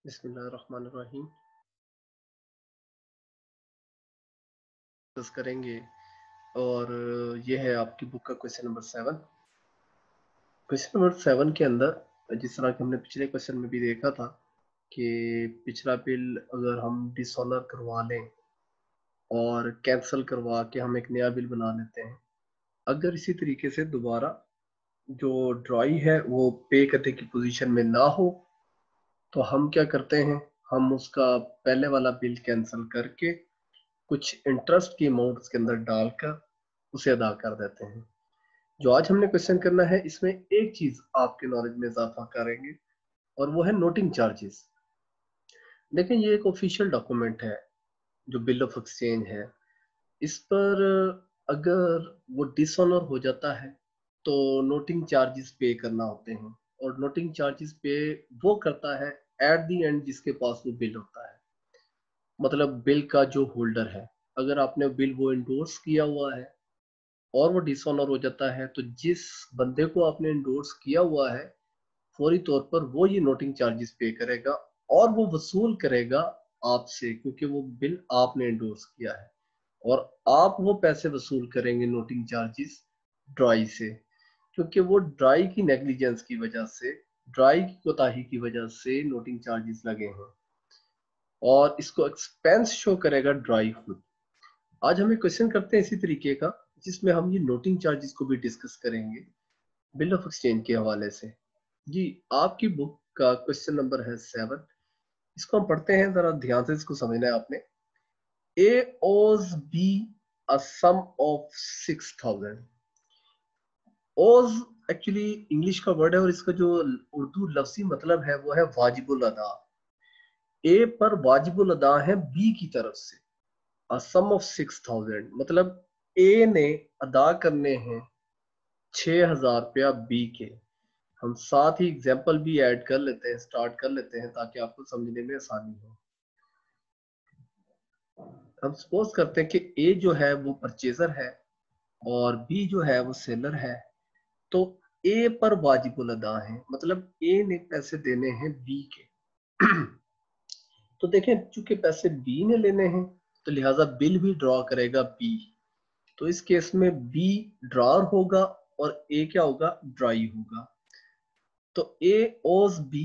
बिस्मिल्लाहिर्रहमानिर्रहीम डिस्कस करेंगे और ये है आपकी बुक का क्वेश्चन नंबर 7। क्वेश्चन नंबर 7 के अंदर जिस तरह कि हमने पिछले क्वेश्चन में भी देखा था कि पिछला बिल अगर हम डिसऑनर करवा लें और कैंसिल करवा के हम एक नया बिल बना लेते हैं, अगर इसी तरीके से दोबारा जो ड्रॉई है वो पे करने की पोजीशन में ना हो तो हम क्या करते हैं, हम उसका पहले वाला बिल कैंसिल करके कुछ इंटरेस्ट की अमाउंट उसके अंदर डालकर उसे अदा कर देते हैं। जो आज हमने क्वेश्चन करना है इसमें एक चीज आपके नॉलेज में इजाफा करेंगे और वो है नोटिंग चार्जेस। लेकिन ये एक ऑफिशियल डॉक्यूमेंट है जो बिल ऑफ एक्सचेंज है। इस पर अगर वो डिसऑनर हो जाता है तो नोटिंग चार्जेस पे करना होते हैं और नोटिंग चार्जेस पे वो करता है एट द एंड जिसके पास वो बिल होता है, मतलब बिल का जो होल्डर है। अगर आपने बिल वो इंडोर्स किया हुआ है और वो डिसऑनर हो जाता है तो जिस बंदे को आपने इंडोर्स किया हुआ है फौरी तौर पर वो ये नोटिंग चार्जेस पे करेगा और वो वसूल करेगा आपसे, क्योंकि वो बिल आपने इंडोर्स किया है और आप वो पैसे वसूल करेंगे नोटिंग चार्जेस ड्राई से, क्योंकि वो ड्राई की नेग्लिजेंस की वजह से, ड्राई की कोताही की वजह से नोटिंग चार्जेस लगे हैं और इसको एक्सपेंस शो करेगा ड्राई खुद। आज हम एक क्वेश्चन करते हैं इसी तरीके का जिसमें हम ये नोटिंग चार्जेस को भी डिस्कस करेंगे बिल ऑफ एक्सचेंज के हवाले से। जी, आपकी बुक का क्वेश्चन नंबर है 7। इसको हम पढ़ते हैं, जरा ध्यान से इसको समझना है आपने। ए ओज बी अ सम ऑफ 6000। ओज एक्चुअली इंग्लिश का वर्ड है और इसका जो उर्दू लफ्जी मतलब है वो है वाजिबुल अदा। ए पर वाजिबुल अदा है बी की तरफ से। अ सम ऑफ 6000 मतलब ए ने अदा करने हैं 6000 रुपया बी के। हम साथ ही एग्जाम्पल भी ऐड कर लेते हैं, स्टार्ट कर लेते हैं ताकि आपको समझने में आसानी हो। हम सपोज करते हैं कि ए जो है वो परचेजर है और बी जो है वो सेलर है। तो ए पर वाजिबुल अदा है, मतलब ए ने पैसे देने हैं बी के। तो देखें, चूंकि पैसे बी ने लेने हैं तो लिहाजा बिल भी ड्रॉ करेगा बी। तो इस केस में बी ड्रॉर होगा और ए क्या होगा, ड्राई होगा। तो ए ओज बी।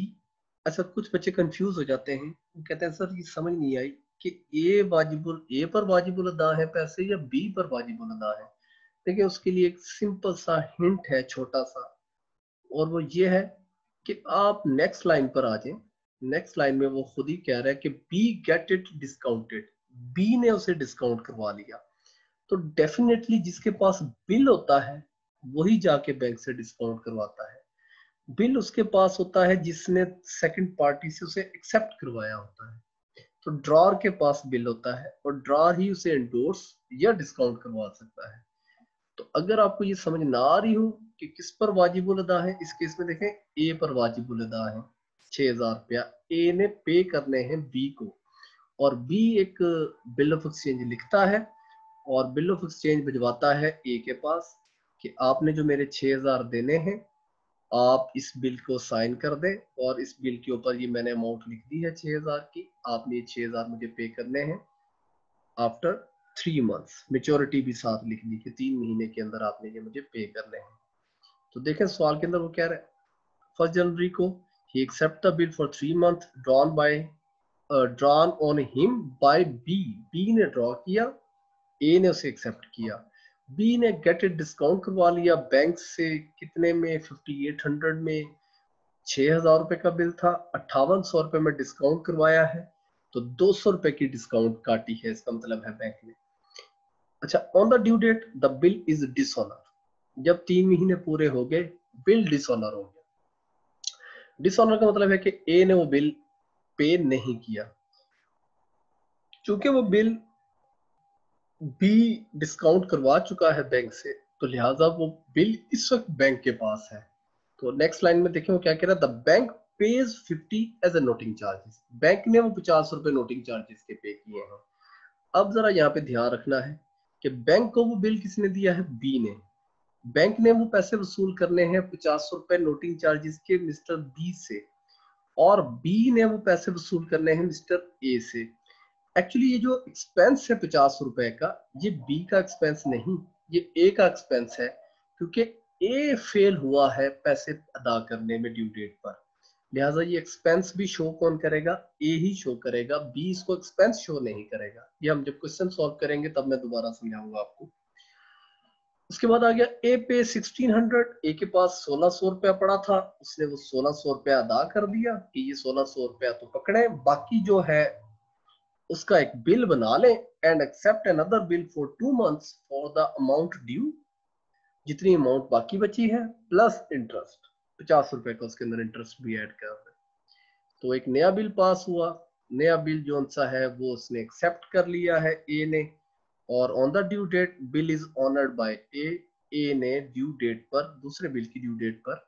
अच्छा, कुछ बच्चे कंफ्यूज हो जाते हैं, वो कहते हैं सर ये समझ नहीं आई कि ए पर वाजिबुल अदा है पैसे या बी पर वाजिबुल अदा है। देखिए, उसके लिए एक सिंपल सा हिंट है, छोटा सा, और वो ये है कि आप नेक्स्ट लाइन पर आ जाएं। नेक्स्ट लाइन में वो खुद ही कह रहा है कि B get it discounted. B ने उसे डिस्काउंट करवा लिया। तो डेफिनेटली जिसके पास बिल होता है वही जाके बैंक से डिस्काउंट करवाता है। बिल उसके पास होता है जिसने सेकंड पार्टी से उसे एक्सेप्ट करवाया होता है। तो ड्रॉर के पास बिल होता है और ड्रॉर ही उसे एंडोर्स या डिस्काउंट करवा सकता है। तो अगर आपको ये समझ ना आ रही हो कि किस पर वाजिबुल अदा है, इस केस में देखें ए पर वाजिबुल अदा है 6000 रुपया। ए ने पे करने हैं बी को और बी एक बिल ऑफ एक्सचेंज लिखता है और बिल ऑफ एक्सचेंज भिजवाता है ए के पास कि आपने जो मेरे 6000 देने हैं आप इस बिल को साइन कर दें और इस बिल के ऊपर ये मैंने अमाउंट लिख दी है 6000 की, आपने ये 6000 मुझे पे करने हैं आफ्टर 3 मंथ्स। मेच्योरिटी भी साथ लिख दी कि 3 महीने के अंदर आपने ये मुझे पे करने हैं। तो देखें सवाल के अंदर वो कह रहा है 1 जनवरी को ही accept the bill for 3 month drawn on him by B. B ने ड्रॉ किया, ए ने उसे एक्सेप्ट किया। बी ने गेट इट डिस्काउंट करवा लिया बैंक से, कितने में, 5800 में। 6000 रुपए का बिल था, 5800 रुपए में डिस्काउंट करवाया है तो 200 रुपए की डिस्काउंट काटी है, इसका मतलब है बैंक ने। अच्छा, on the due date the bill is dishonour. जब 3 महीने पूरे हो गए बिल डिसऑनर हो गया। डिसऑनर का मतलब है कि ए ने वो बिल पे नहीं किया। चूंकि वो बिल बी डिस्काउंट करवा चुका है बैंक से तो लिहाजा वो बिल इस वक्त बैंक के पास है। तो नेक्स्ट लाइन में देखें वो क्या कह रहा है, the bank pays 50 as a noting charges. Bank ने वो 50 रुपए नोटिंग चार्जेस के पे किए हैं। अब जरा यहाँ पे ध्यान रखना है कि बैंक को वो बिल किसने दिया है, बी ने। बैंक ने वो पैसे वसूल करने हैं 50 रुपए नोटिंग चार्जेस के मिस्टर बी से और बी ने वो पैसे वसूल करने हैं मिस्टर ए से। एक्चुअली ये जो एक्सपेंस है 50 रुपए का, ये बी का एक्सपेंस नहीं, ये ए का एक्सपेंस है, क्योंकि ए फेल हुआ है पैसे अदा करने में ड्यू डेट पर। लिहाजा ये एक्सपेंस भी शो कौन करेगा? ए ही शो करेगा, बी इसको एक्सपेंस शो नहीं करेगा। ये हम जब क्वेश्चन सॉल्व करेंगे तब मैं दोबारा समझाऊंगा आपको। उसके बाद आ गया ए पे 1600। ए के पास 1600 रुपया पड़ा था, उसने वो 1600 रुपया अदा कर दिया कि ये 1600 रुपया तो पकड़े, बाकी जो है उसका एक बिल बना लें and accept another bill for 2 months for the amount due. जितनी अमाउंट बाकी बची है प्लस इंटरेस्ट, 50 रुपए का उसके अंदर इंटरेस्ट भी ऐड कर रहे। तो एक नया बिल पास हुआ। नया बिल जो सा है वो उसने एक्सेप्ट कर लिया है ए ने, और on the due date bill is honoured by A. A ने ड्यू डेट पर, दूसरे बिल की ड्यू डेट पर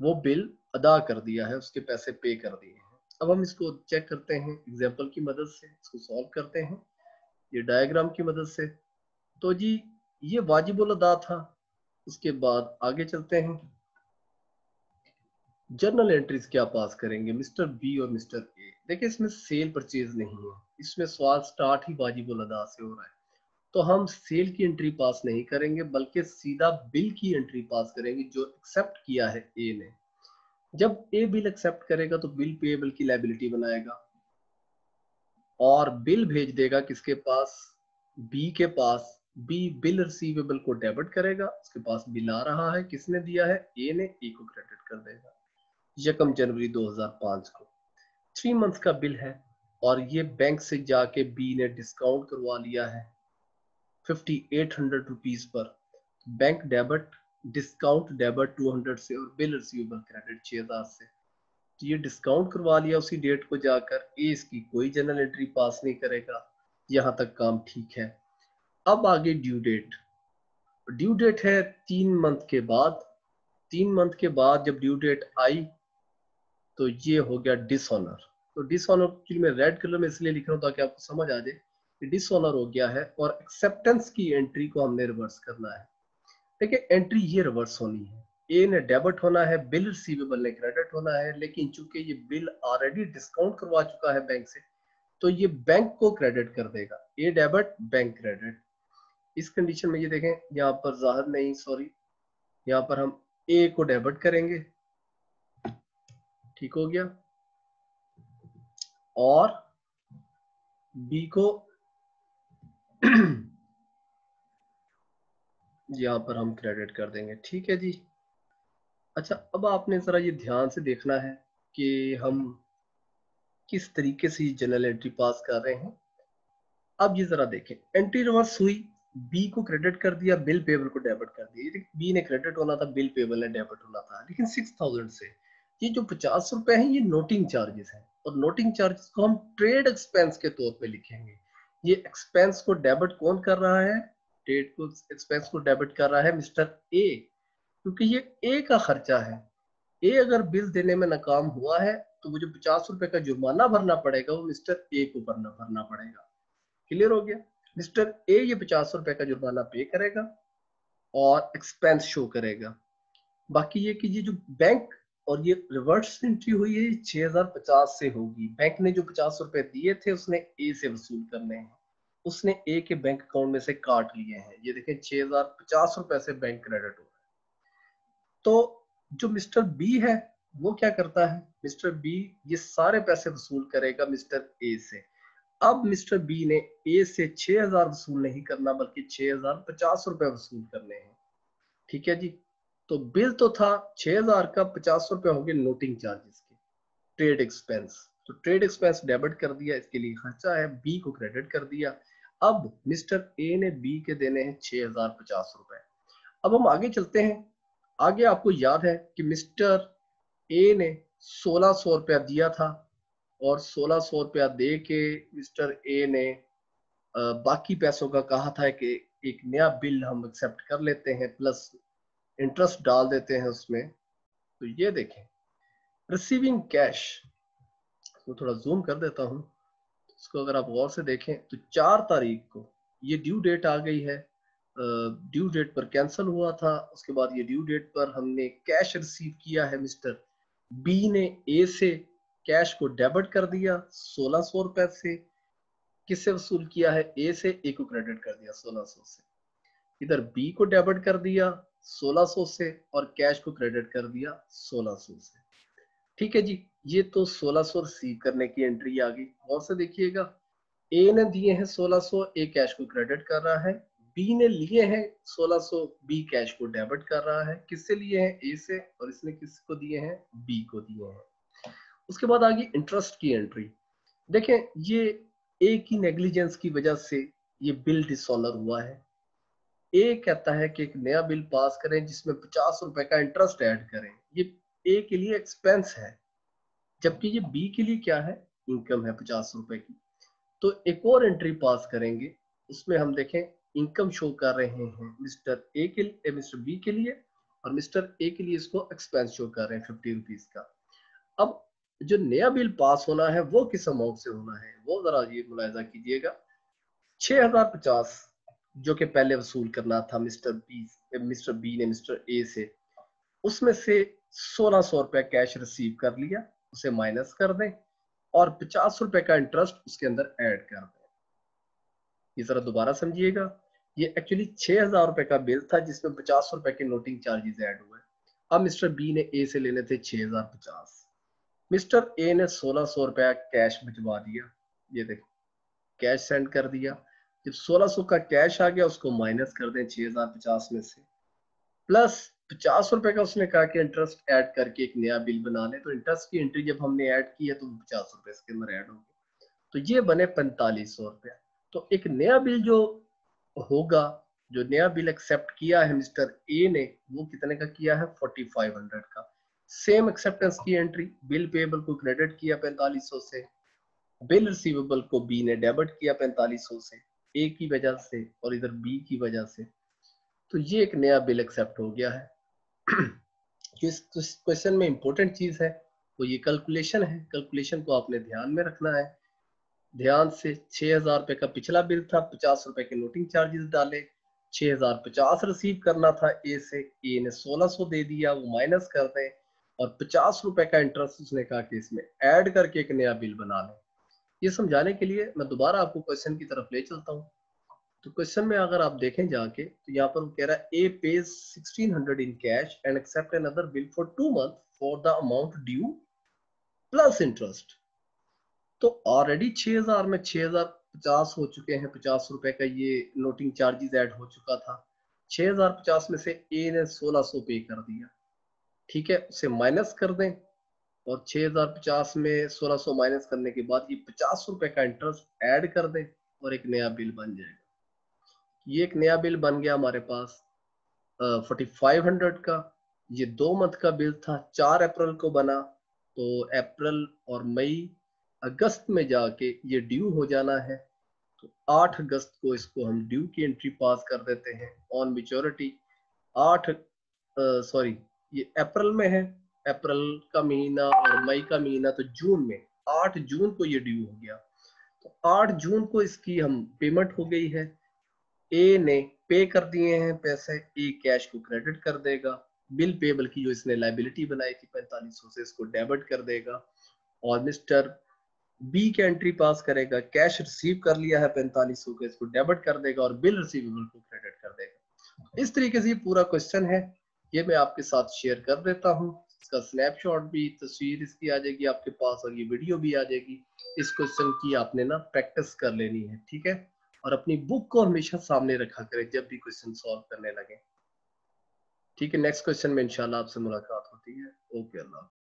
वो बिल अदा कर दिया है, उसके पैसे पे कर दिए हैं। अब हम इसको चेक करते हैं एग्जाम्पल की मदद से, इसको सॉल्व करते हैं ये डायग्राम की मदद से। तो जी ये वाजिबुल अदा था। उसके बाद आगे चलते हैं, जर्नल एंट्रीज क्या पास करेंगे मिस्टर बी और मिस्टर ए। देखिए इसमें सेल परचेज नहीं है, इसमें सवाल स्टार्ट ही वाजिबुल अदा से हो रहा है, तो हम सेल की एंट्री पास नहीं करेंगे बल्कि सीधा बिल की एंट्री पास करेंगे जो एक्सेप्ट किया है ए ने। जब ए बिल एक्सेप्ट करेगा तो बिल पेएबल की लायबिलिटी बनाएगा और बिल भेज देगा किसके पास? बी के पास। बी बिल रिसीवेबल को डेबिट करेगा, उसके पास बिल आ रहा है, किसने दिया है? ए ने। ए को क्रेडिट कर देगा 1 जनवरी 2005 को। 3 मंथ का बिल है और ये बैंक से जाके बी ने डिस्काउंट करवा लिया है 5800 rupees per. Bank debit, discount debit 200 से और बिल रिसीवेबल क्रेडिट 6000 से। तो ये डिस्काउंट करवा लिया उसी डेट को जाकर। ए इसकी कोई जनरल एंट्री पास नहीं करेगा, यहाँ तक काम ठीक है। अब आगे ड्यू डेट। ड्यू डेट है 3 मंथ के बाद। 3 मंथ के बाद जब ड्यू डेट आई तो ये हो गया डिसऑनर। तो डिसऑनर एक्चुअली मैं रेड कलर में इसलिए लिख रहा हूँ ताकि आपको समझ आ जाए कि डिसऑनर हो गया है और एक्सेप्टेंस की एंट्री को हमने रिवर्स करना है। देखिए एंट्री ये रिवर्स होनी है, ए ने डेबिट होना है, बिल रिसीवेबल ने क्रेडिट होना है, लेकिन चूंकि ये बिल ऑलरेडी डिस्काउंट करवा चुका है बैंक से तो ये बैंक को क्रेडिट कर देगा। ए डेबिट, बैंक क्रेडिट। इस कंडीशन में ये देखें यहाँ पर जाहिर नहीं, सॉरी, यहाँ पर हम ए को डेबिट करेंगे, ठीक हो गया, और बी को यहाँ पर हम क्रेडिट कर देंगे, ठीक है जी। अच्छा अब आपने जरा ये ध्यान से देखना है कि हम किस तरीके से जनरल एंट्री पास कर रहे हैं। अब ये जरा देखें, एंट्री रिवर्स हुई, बी को क्रेडिट कर दिया, बिल पेबल को डेबिट कर दिया। बी ने क्रेडिट होना था, बिल पेबल ने डेबिट होना था, लेकिन 6000 से। ये जो 50 रुपए हैं ये नोटिंग चार्जेस हैं और नोटिंग चार्जेस को हम ट्रेड एक्सपेंस के तौर पे लिखेंगे। ये एक्सपेंस को डेबिट कौन कर रहा है? ट्रेड को एक्सपेंस को डेबिट कर रहा है मिस्टर ए, क्योंकि ये ए का खर्चा है। ए अगर बिल देने में नाकाम हुआ है तो मुझे 50 रुपए का जुर्माना भरना पड़ेगा, वो मिस्टर ए को भरना पड़ेगा। क्लियर हो गया? मिस्टर ए ये 50 रुपए का जुर्माना पे करेगा और एक्सपेंस शो करेगा। बाकी ये कि ये जो बैंक और ये रिवर्स एंट्री हुई है 6050 से होगी। बैंक ने जो 50 रुपए दिए थे उसने ए से वसूल करने हैं, उसने ए के बैंक अकाउंट में से काट लिए हैं। ये देखें 6050 रुपए से बैंक क्रेडिट हो रहा है। तो जो मिस्टर बी है वो क्या करता है? मिस्टर बी ये सारे पैसे वसूल करेगा मिस्टर ए से। अब मिस्टर बी ने ए से 6000 वसूल नहीं करना बल्कि 6050 रुपए वसूल करने हैं, ठीक है जी। तो बिल तो था 6000 का, 50 रुपए हो गए नोटिंग चार्जेस के, ट्रेड एक्सपेंस। तो ट्रेड एक्सपेंस डेबिट कर दिया, इसके लिए खर्चा है, बी को क्रेडिट कर दिया। अब मिस्टर ए ने बी के देने हैं 6050 रुपए। अब हम आगे चलते हैं। आगे आपको याद है कि मिस्टर ए ने 1600 रुपया दिया था और 1600 रुपया दे के मिस्टर ए ने बाकी पैसों का कहा था कि एक नया बिल हम एक्सेप्ट कर लेते हैं प्लस इंटरेस्ट डाल देते हैं उसमें। तो ये देखें रिसीविंग कैश, तो थोड़ा जूम कर देता हूं, इसको अगर आप गौर से देखें तो 4 तारीख को ये ड्यू डेट आ गई है। ड्यू डेट पर कैंसिल हुआ था, उसके बाद ये ड्यू डेट पर हमने कैश रिसीव किया है मिस्टर बी ने ए से। कैश को डेबिट कर दिया 1600 रुपए से। किससे वसूल किया है? ए से। ए को क्रेडिट कर दिया 1600 से। इधर बी को डेबिट कर दिया 1600 से और कैश को क्रेडिट कर दिया 1600 से। ठीक है जी, ये तो 1600 रिसीव करने की एंट्री आ गई। और से देखिएगा, ए ने दिए हैं 1600, ए कैश को क्रेडिट कर रहा है। बी ने लिए हैं 1600, बी कैश को डेबिट कर रहा है। किससे लिए हैं? ए से। और इसने किसको दिए हैं? बी को दिए हैं। उसके बाद आ गई इंटरेस्ट की एंट्री। देखें, ये ए की नेग्लिजेंस की वजह से ये बिल डिसऑनर हुआ है। ए कहता है कि एक नया बिल पास करें जिसमें 50 रुपए का इंटरेस्ट ऐड करें। ये ए के लिए एक्सपेंस है, जबकि ये बी के लिए क्या है? इनकम है 50 रुपए की। तो एक और एंट्री पास करेंगे, उसमें हम देखें इनकम शो कर रहे हैं मिस्टर ए के लिए, मिस्टर बी के लिए, और मिस्टर ए के लिए इसको एक्सपेंस शो कर रहे हैं 50 रुपीज का। अब जो नया बिल पास होना है वो किस अमाउंट से होना है, वो जरा ये मुलायजा कीजिएगा। 6050 जो कि पहले वसूल करना था मिस्टर बी ने मिस्टर ए से, उसमें से 1600 रुपए कैश रिसीव कर लिया, उसे माइनस कर दें और 50 रुपए का इंटरेस्ट उसके अंदर ऐड कर दें। ये जरा दोबारा समझिएगा, ये एक्चुअली 6000 रुपए का बिल था जिसमें 50 रुपए के नोटिंग चार्जेस ऐड हुए। अब मिस्टर बी ने ए से लेने थे 6050। मिस्टर ए ने 1600 रुपया कैश भिजवा दिया। ये देखो, कैश सेंड कर दिया। जब 1600 का कैश आ गया, उसको माइनस कर दें 6050 में से, प्लस 50 रुपए का उसने कहा कि इंटरेस्ट ऐड करके एक नया बिल बना ले। तो इंटरेस्ट की एंट्री जब हमने ऐड की है तो 50 रुपए इसके अंदर ऐड हो गए, तो ये बने 4500 रुपया। तो एक नया बिल जो होगा, जो नया बिल एक्सेप्ट किया है मिस्टर ए ने, वो कितने का किया है? 4500 का। सेम एक्सेप्टेंस की एंट्री, बिल पेएबल को क्रेडिट किया 4500 से, बिल रिसीवेबल को बी ने डेबिट किया 4500 से, ए की वजह से और इधर बी की वजह से। तो ये एक नया बिल एक्सेप्ट हो गया है। जो इस क्वेश्चन में इंपॉर्टेंट चीज है वो ये कैलकुलेशन है। कैलकुलेशन को आपने ध्यान में रखना है। ध्यान से, 6000 रुपए का पिछला बिल था, 50 रुपए के नोटिंग चार्जेस डाले, 6050 रिसीव करना था ए से, ए ने 1600 दे दिया, वो माइनस कर दें, और 50 रुपए का इंटरेस्ट उसने कहा कि इसमें ऐड करके एक नया बिल बना लें। ये समझाने के लिए मैं दोबारा आपको क्वेश्चन की तरफ ले चलता हूँ। तो क्वेश्चन में अगर आप देखें जाके, तो यहाँ पर वो कह रहा है A pays 1600 in cash and accept another bill for 2 months for the amount due plus interest. तो ऑलरेडी 6000 में 6050 हो चुके हैं, 50 रुपए का ये नोटिंग चार्जेस ऐड हो चुका था। 6050 में से ए ने 1600 पे कर दिया, ठीक है, उसे माइनस कर दें, और 6050 में 1600 माइनस करने के बाद ये 50 रुपए का इंटरेस्ट ऐड कर दें और एक नया बिल बन जाएगा। ये एक नया बिल बन गया हमारे पास 4500 का। ये 2 मंथ का बिल था, 4 अप्रैल को बना। तो अप्रैल और मई अगस्त में जाके ये ड्यू हो जाना है। तो 8 अगस्त को इसको हम ड्यू की एंट्री पास कर देते हैं ऑन मैच्योरिटी। 8 सॉरी, ये अप्रैल में है, अप्रैल का महीना और मई का महीना, तो जून में 8 जून को ये ड्यू हो गया। तो 8 जून को इसकी हम पेमेंट हो गई है। ए ने पे कर दिए हैं पैसे, ए कैश को क्रेडिट कर देगा। बिल पेबल की जो इसने लाइबिलिटी बनाई थी 4500 से, इसको डेबिट कर देगा। और मिस्टर बी की एंट्री पास करेगा, कैश रिसीव कर लिया है 4500 का, इसको डेबिट कर देगा और बिल रिसीवेबल को क्रेडिट कर देगा। इस तरीके से ये पूरा क्वेश्चन है, ये मैं आपके साथ शेयर कर देता हूँ। इसका स्नैपशॉट भी, तस्वीर इसकी आ जाएगी आपके पास, और ये वीडियो भी आ जाएगी। इस क्वेश्चन की आपने ना प्रैक्टिस कर लेनी है, ठीक है, और अपनी बुक को हमेशा सामने रखा करें जब भी क्वेश्चन सॉल्व करने लगे। ठीक है, नेक्स्ट क्वेश्चन में इंशाल्लाह आपसे मुलाकात होती है। ओके, अल्लाह।